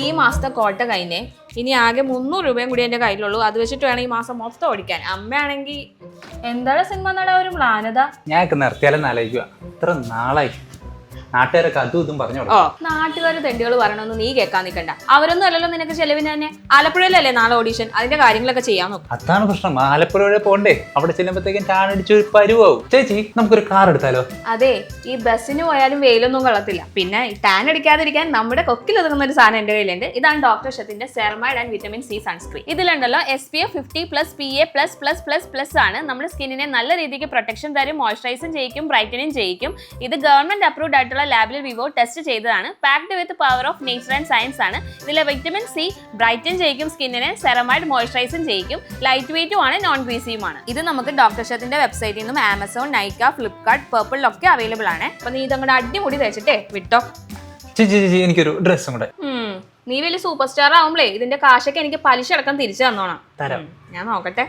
ഈ മാസത്തെ കോട്ട കഴിഞ്ഞേ ഇനി ആകെ 300 രൂപയും കൂടി എൻ്റെ കയ്യിലുള്ളൂ. അത് വെച്ചിട്ട് വേണം ഈ മാസം മൊത്തം ഓടിക്കാൻ. അമ്മയാണെങ്കിൽ എന്താണ് സിനിമ നട ഒരു പ്ലാനതാ. ഞാൻ നിർത്തിയാലെന്ന് ആലോചിക്കുക. ഇത്ര നാളായി നാട്ടുകാരൊക്കെ അതും ഇതും പറഞ്ഞു. നാട്ടുകാർ തെണ്ടികൾ പറയണമെന്ന് നീ കേൾക്കാൻ നിൽക്കണ്ട. അവരൊന്നും അല്ലല്ലോ നിനക്ക് ചെലവിന് തന്നെ. ആലപ്പുഴയിലല്ലേ നാളെ ഓഡീഷൻ, അതിന്റെ കാര്യങ്ങളൊക്കെ ചെയ്യാൻ നോക്കും. അതാണ് പ്രശ്നം. ആലപ്പുഴ വരെ പോണ്ടേ, അവിടെ ചെല്ലുമ്പോഴത്തേക്കും ടാനടിച്ച് ഒരു പരുവാവും. ചേച്ചി നമുക്കൊരു കാർ എടുത്താലോ? അതെ, ഈ ബസ്സിന് പോയാലും വെയിലൊന്നും കൊള്ളത്തില്ല. പിന്നെ ടാൻ അടിക്കാതിരിക്കാൻ നമ്മുടെ കൊക്കിൽ ഒതുങ്ങുന്ന ഒരു സാധനം എന്റെ കയ്യിലുണ്ട്. ഇതാണ് ഡോക്ടർ ഷത്തിന്റെ ceramide and vitamin C sunscreen. ഇതിലുണ്ടല്ലോ SPF 50+, PA++++ ആണ്. നമ്മുടെ സ്കിന്നിനെ നല്ല രീതിക്ക് പ്രൊട്ടക്ഷൻ തരും, മോയ്സ്ചറൈസും ചെയ്യിക്കും, ബ്രൈറ്റനിങ് ചെയ്യിക്കും. ഇത് ഗവൺമെന്റ് അപ്രൂവ്ഡ് ആയിട്ടുള്ള ലാബിൽ വിവോ ടെസ്റ്റ് ചെയ്തതാണ്. Packed with power of nature and science ആണ്. ഇതിലെ വിറ്റമിൻ സി ബ്രൈറ്റൻ ചെയ്യിക്കും സ്കിന്നിനെ, സെറമൈഡ് മോയ്സ്ചറൈസും ചെയ്യിക്കും, ലൈറ്റ് വെയിറ്റും ആണ്, നോൺ ഗ്രീസിയുമാണ്. ഇത് നമുക്ക് ഡോക്ടർ ഷത്തിന്റെ വെബ്സൈറ്റിൽ നിന്നും ആമസോൺ, നൈക്ക, ഫ്ലിപ്കാർട്ട്, പേർപ്പിളിലൊക്കെ അവൈലബിൾ ആണ്. അപ്പൊ നീ ഇതങ്ങോട്ട് അടിമുടി തേച്ചിട്ടേ വിട്ടോ. ചേച്ചി എനിക്കൊരു ഡ്രസ്സും കൂടെ. നീ വലിയ സൂപ്പർ സ്റ്റാർ ആവുമ്പളേ ഇതിന്റെ കാശൊക്കെ എനിക്ക് പലിശ അടക്കം തിരിച്ചു തന്നോണം. തരാം. ഞാൻ നോക്കട്ടെ.